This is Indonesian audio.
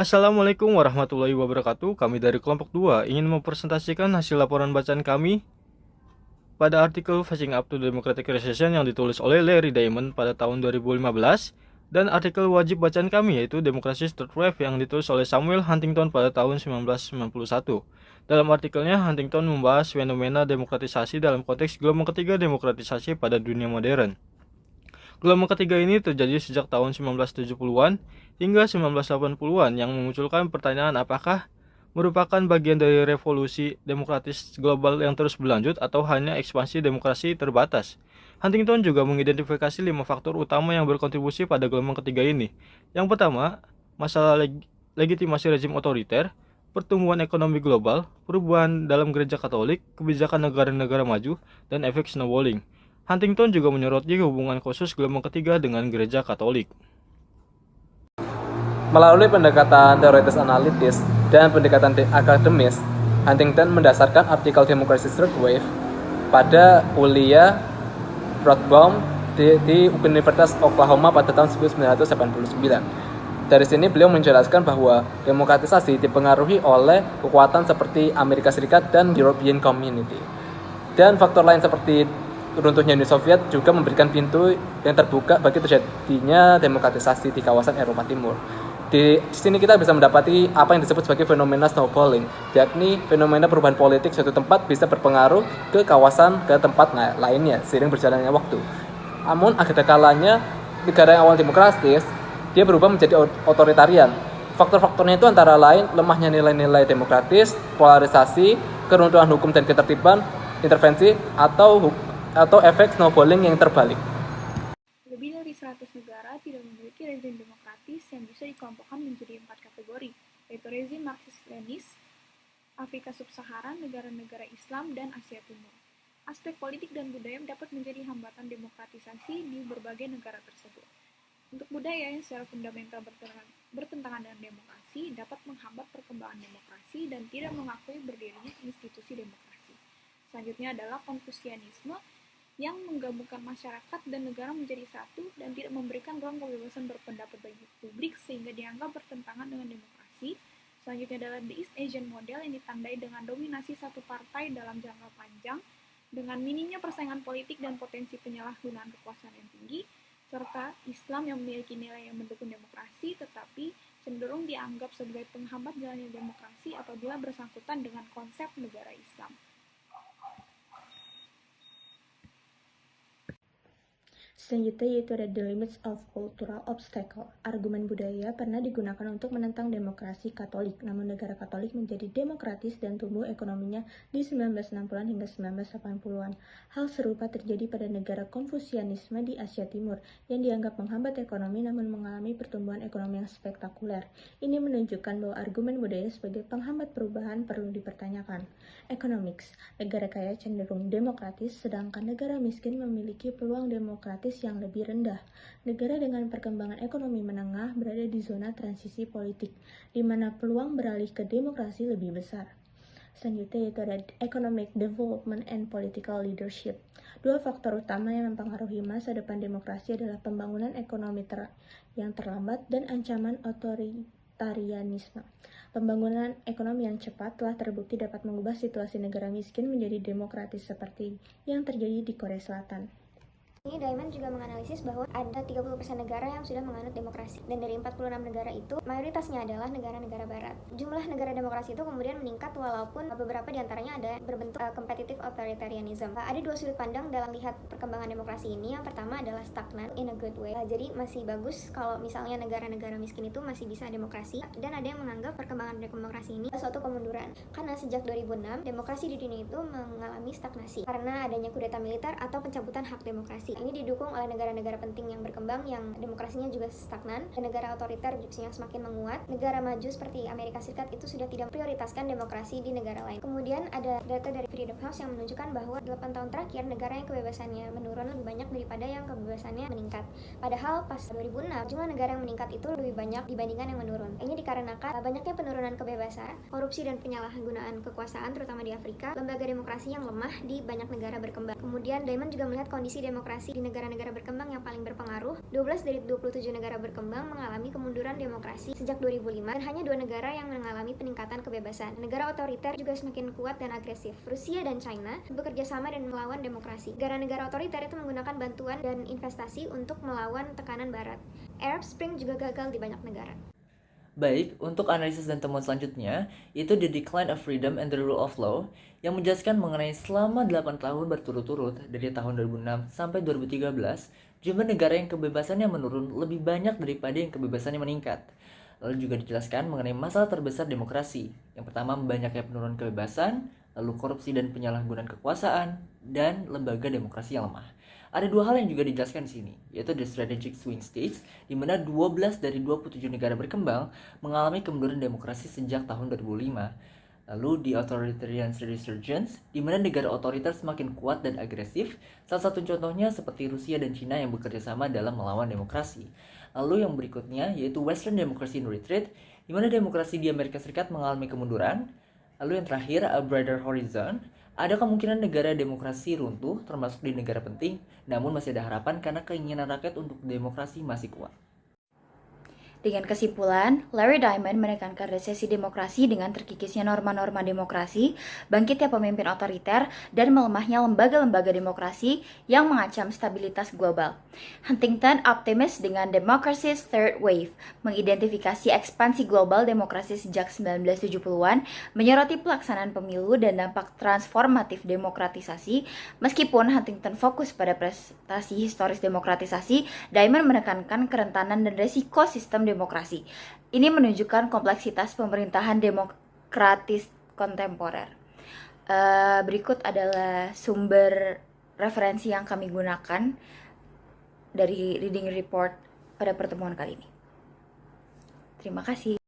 Assalamualaikum warahmatullahi wabarakatuh. Kami dari kelompok 2 ingin mempresentasikan hasil laporan bacaan kami pada artikel Facing Up to Democratic Recession yang ditulis oleh Larry Diamond pada tahun 2015 dan artikel wajib bacaan kami yaitu Democracy's Third Wave yang ditulis oleh Samuel Huntington pada tahun 1991. Dalam artikelnya, Huntington membahas fenomena demokratisasi dalam konteks gelombang ketiga demokratisasi pada dunia modern. Gelombang ketiga ini terjadi sejak tahun 1970-an hingga 1980-an yang memunculkan pertanyaan apakah merupakan bagian dari revolusi demokratis global yang terus berlanjut atau hanya ekspansi demokrasi terbatas. Huntington juga mengidentifikasi 5 faktor utama yang berkontribusi pada gelombang ketiga ini. Yang pertama, masalah legitimasi rezim otoriter, pertumbuhan ekonomi global, perubahan dalam gereja Katolik, kebijakan negara-negara maju, dan efek snowballing. Huntington juga menyoroti hubungan khusus gelombang ketiga dengan gereja Katolik. Melalui pendekatan teoritis analitis dan pendekatan akademis, Huntington mendasarkan artikel Democracy's Third Wave pada kuliah Rothbaum di Universitas Oklahoma pada tahun 1989. Dari sini beliau menjelaskan bahwa demokratisasi dipengaruhi oleh kekuatan seperti Amerika Serikat dan European Community. Dan faktor lain seperti runtuhnya Uni Soviet juga memberikan pintu yang terbuka bagi terjadinya demokratisasi di kawasan Eropa Timur. Di sini kita bisa mendapati apa yang disebut sebagai fenomena snowballing, yakni fenomena perubahan politik suatu tempat bisa berpengaruh ke tempat lainnya seiring berjalannya waktu. Namun akhir kalanya negara yang awal demokratis dia berubah menjadi otoritarian. Faktor-faktornya itu antara lain lemahnya nilai-nilai demokratis, polarisasi, keruntuhan hukum dan ketertiban, intervensi atau efek snowballing yang terbalik. Lebih dari 100 negara tidak memiliki rezim demokratis yang bisa dikelompokkan menjadi 4 kategori, yaitu rezim Marxis-Leninis, Afrika Sub-Saharan, negara-negara Islam, dan Asia Timur. Aspek politik dan budaya dapat menjadi hambatan demokratisasi di berbagai negara tersebut. Untuk budaya yang secara fundamental bertentangan dengan demokrasi dapat menghambat perkembangan demokrasi dan tidak mengakui berdirinya institusi demokrasi. Selanjutnya adalah Konfusianisme yang menggabungkan masyarakat dan negara menjadi satu dan tidak memberikan ruang kebebasan berpendapat bagi publik sehingga dianggap bertentangan dengan demokrasi. Selanjutnya adalah the East Asian Model yang ditandai dengan dominasi satu partai dalam jangka panjang dengan minimnya persaingan politik dan potensi penyalahgunaan kekuasaan yang tinggi, serta Islam yang memiliki nilai yang mendukung demokrasi tetapi cenderung dianggap sebagai penghambat jalannya demokrasi apabila bersangkutan dengan konsep negara Islam. Selanjutnya yaitu ada the limits of cultural obstacle. Argumen budaya pernah digunakan untuk menentang demokrasi Katolik, namun negara Katolik menjadi demokratis dan tumbuh ekonominya di 1960-an hingga 1980-an. Hal serupa terjadi pada negara Konfusianisme di Asia Timur yang dianggap menghambat ekonomi namun mengalami pertumbuhan ekonomi yang spektakuler. Ini menunjukkan bahwa argumen budaya sebagai penghambat perubahan perlu dipertanyakan. Economics, negara kaya cenderung demokratis sedangkan negara miskin memiliki peluang demokratis yang lebih rendah. Negara dengan perkembangan ekonomi menengah berada di zona transisi politik, di mana peluang beralih ke demokrasi lebih besar. Selanjutnya yaitu ada economic development and political leadership. Dua faktor utama yang mempengaruhi masa depan demokrasi adalah pembangunan ekonomi yang terlambat dan ancaman otoritarianisme. Pembangunan ekonomi yang cepat telah terbukti dapat mengubah situasi negara miskin menjadi demokratis seperti yang terjadi di Korea Selatan. Ini Diamond juga menganalisis bahwa ada 30% negara yang sudah menganut demokrasi, dan dari 46 negara itu, mayoritasnya adalah negara-negara barat. Jumlah negara demokrasi itu kemudian meningkat walaupun beberapa diantaranya ada berbentuk competitive authoritarianism. Ada dua sudut pandang dalam lihat perkembangan demokrasi ini. Yang pertama adalah stagnan in a good way. Jadi masih bagus kalau misalnya negara-negara miskin itu masih bisa demokrasi, dan ada yang menganggap perkembangan demokrasi ini suatu kemunduran. Karena sejak 2006, demokrasi di dunia itu mengalami stagnasi karena adanya kudeta militer atau pencabutan hak demokrasi. Ini didukung oleh negara-negara penting yang berkembang yang demokrasinya juga stagnan, dan negara otoriter yang semakin menguat. Negara maju seperti Amerika Serikat itu sudah tidak prioritaskan demokrasi di negara lain. Kemudian ada data dari Freedom House yang menunjukkan bahwa 8 tahun terakhir negara yang kebebasannya menurun lebih banyak daripada yang kebebasannya meningkat. Padahal pas 2006 jumlah negara yang meningkat itu lebih banyak dibandingkan yang menurun. Ini dikarenakan banyaknya penurunan kebebasan, korupsi dan penyalahgunaan kekuasaan terutama di Afrika, lembaga demokrasi yang lemah di banyak negara berkembang. Kemudian Diamond juga melihat kondisi demokrasi demokrasi di negara-negara berkembang yang paling berpengaruh, 12 dari 27 negara berkembang mengalami kemunduran demokrasi sejak 2005 dan hanya 2 negara yang mengalami peningkatan kebebasan. Negara otoriter juga semakin kuat dan agresif. Rusia dan China bekerja sama dan melawan demokrasi. Negara-negara otoriter itu menggunakan bantuan dan investasi untuk melawan tekanan barat. Arab Spring juga gagal di banyak negara. Baik, untuk analisis dan temuan selanjutnya, itu The Decline of Freedom and the Rule of Law, yang menjelaskan mengenai selama 8 tahun berturut-turut dari tahun 2006 sampai 2013, jumlah negara yang kebebasannya menurun lebih banyak daripada yang kebebasannya meningkat. Lalu juga dijelaskan mengenai masalah terbesar demokrasi. Yang pertama, banyaknya penurunan kebebasan, lalu korupsi dan penyalahgunaan kekuasaan, dan lembaga demokrasi yang lemah. Ada 2 hal yang juga dijelaskan di sini, yaitu the strategic swing states, di mana 12 dari 27 negara berkembang mengalami kemunduran demokrasi sejak tahun 2005. Lalu the authoritarian resurgence, di mana negara otoriter semakin kuat dan agresif, salah satu contohnya seperti Rusia dan China yang bekerja sama dalam melawan demokrasi. Lalu yang berikutnya yaitu Western Democracy in Retreat, di mana demokrasi di Amerika Serikat mengalami kemunduran. Lalu yang terakhir, A Brighter Horizon, ada kemungkinan negara demokrasi runtuh termasuk di negara penting, namun masih ada harapan karena keinginan rakyat untuk demokrasi masih kuat. Dengan kesimpulan, Larry Diamond menekankan resesi demokrasi dengan terkikisnya norma-norma demokrasi, bangkitnya pemimpin otoriter, dan melemahnya lembaga-lembaga demokrasi yang mengancam stabilitas global. Huntington optimis dengan Democracy's Third Wave, mengidentifikasi ekspansi global demokrasi sejak 1970-an, menyoroti pelaksanaan pemilu dan dampak transformatif demokratisasi. Meskipun Huntington fokus pada prestasi historis demokratisasi, Diamond menekankan kerentanan dan resiko sistem demokrasi. Ini menunjukkan kompleksitas pemerintahan demokratis kontemporer. Berikut adalah sumber referensi yang kami gunakan dari reading report pada pertemuan kali ini. Terima kasih.